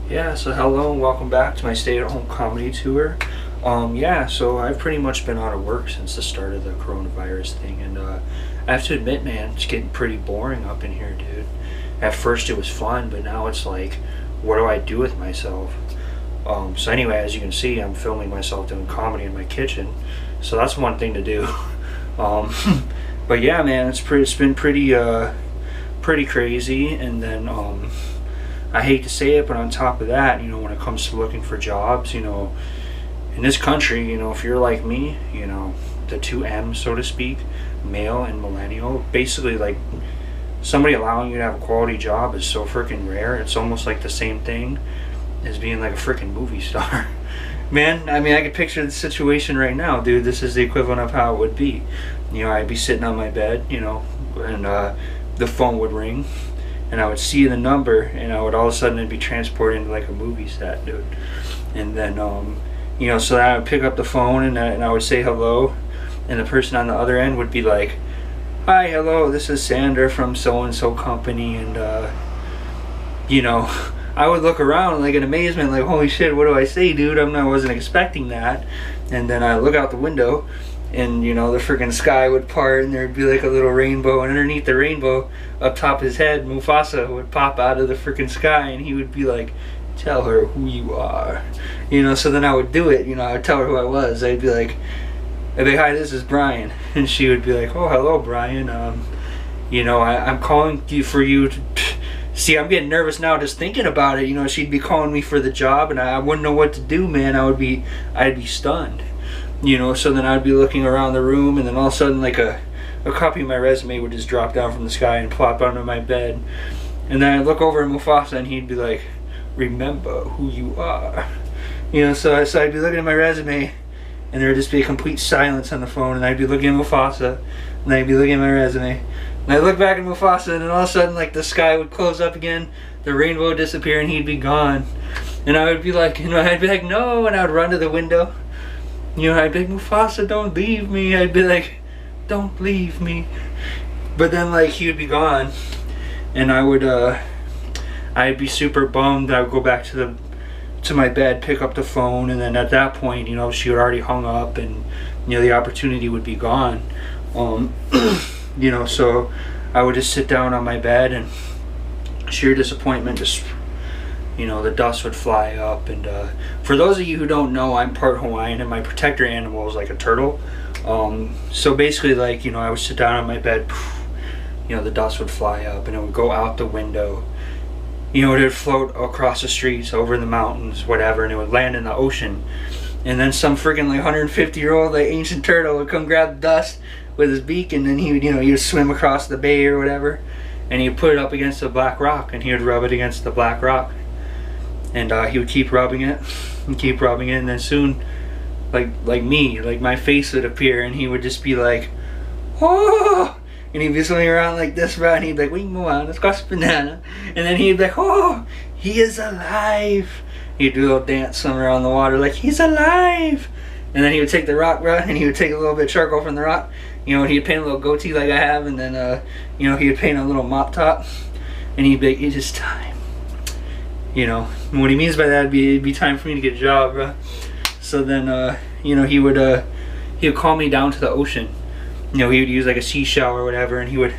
Yeah, so hello and welcome back to my stay-at-home comedy tour. Yeah, so I've pretty much been out of work since the start of the coronavirus thing, and I have to admit, man, it's getting pretty boring up in here, dude. At first it was fun, but now it's like, what do I do with myself? So anyway, as you can see, I'm filming myself doing comedy in my kitchen, so that's one thing to do. Um, but yeah, man, it's been pretty crazy, and then I hate to say it, but on top of that, when it comes to looking for jobs, in this country, if you're like me, the two M's, so to speak, male and millennial, basically like somebody allowing you to have a quality job is so freaking rare. It's almost like the same thing as being like a freaking movie star. Man, I mean, I could picture the situation right now, dude. This is the equivalent of how it would be. I'd be sitting on my bed, and the phone would ring, and I would see the number, and I would all of a sudden be transported into like a movie set, dude. And then, so I would pick up the phone, and I would say hello, and the person on the other end would be like, "Hi, hello, this is Sandra from so-and-so company," and, I would look around like in amazement, like, holy shit, what do I say, dude? I wasn't expecting that. And then I look out the window, and the freaking sky would part, and there'd be like a little rainbow, and underneath the rainbow, up top his head, Mufasa would pop out of the freaking sky, and he would be like, "Tell her who you are." So then I would do it. I would tell her who I was. I'd be like, "Hi, this is Brian," and she would be like, "Oh, hello, Brian. I'm calling you for you to." See, I'm getting nervous now just thinking about it. She'd be calling me for the job, and I wouldn't know what to do, man. I'd be stunned. So then I'd be looking around the room, and then all of a sudden, like a copy of my resume would just drop down from the sky and plop onto my bed. And then I'd look over at Mufasa, and he'd be like, "Remember who you are." So I'd be looking at my resume, and there'd just be a complete silence on the phone, and I'd be looking at Mufasa, and I'd be looking at my resume. And I look back at Mufasa, and then all of a sudden, like, the sky would close up again, the rainbow would disappear, and he'd be gone. And I would be like, I'd be like, "No," and I would run to the window. I'd be like, "Mufasa, don't leave me." I'd be like, "Don't leave me." But then, like, he would be gone, and I'd be super bummed. I would go back to my bed, pick up the phone, and then at that point, she would already hung up, and the opportunity would be gone. So I would just sit down on my bed, and sheer disappointment, just the dust would fly up. And for those of you who don't know, I'm part Hawaiian, and my protector animal is like a turtle. So basically, like, I would sit down on my bed, the dust would fly up, and it would go out the window. It would float across the streets, over the mountains, whatever, and it would land in the ocean. And then some freaking like 150-year-old like ancient turtle would come grab the dust with his beak, and then he would swim across the bay or whatever, and he'd put it up against the black rock, and he would rub it against the black rock, and he would keep rubbing it and keep rubbing it, and then soon, like me, like my face would appear, and he would just be like, "Oh," and he'd be swimming around like this, bro, and he'd be like, "We can move on, let's cross banana," and then he'd be like, "Oh, he is alive." He'd do a little dance somewhere on the water, like, "He's alive." And then he would take the rock, bro, and he would take a little bit of charcoal from the rock, and he'd paint a little goatee like I have, and then, he would paint a little mop top, and he'd be like, "It is time." And what he means by that, it'd be time for me to get a job, bro. So then, he would call me down to the ocean. He would use like a seashell or whatever, and he would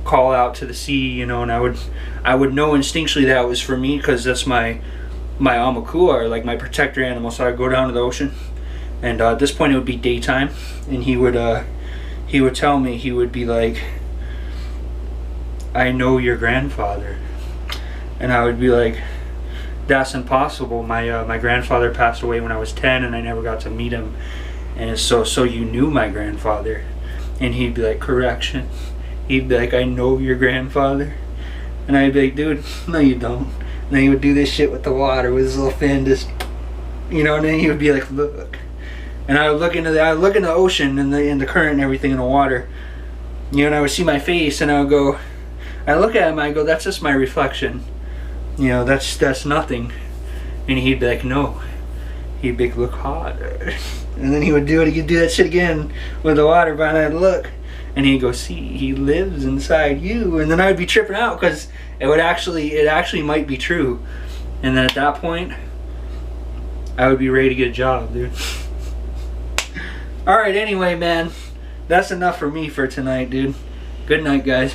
call out to the sea, and I would know instinctually that it was for me, because that's my amakua, or like my protector animal. So I'd go down to the ocean, and at this point it would be daytime, and he would tell me, he would be like, "I know your grandfather," and I would be like, "That's impossible. My grandfather passed away when I was 10, and I never got to meet him." And so you knew my grandfather? And he'd be like, "Correction." He'd be like, "I know your grandfather," and I'd be like, "Dude, no, you don't." And then he would do this shit with the water with his little fin, just, and then he would be like, "Look." And I would look into the ocean and the current and everything in the water, and I would see my face, and I look at him, I go, "That's just my reflection. That's nothing." And he'd be like, "No." He'd be like, "Look harder." And then he would do it. He'd do that shit again with the water, but I'd look, and he'd go, "See, he lives inside you." And then I'd be tripping out, because it actually might be true. And then at that point, I would be ready to get a job, dude. Alright, anyway, man. That's enough for me for tonight, dude. Good night, guys.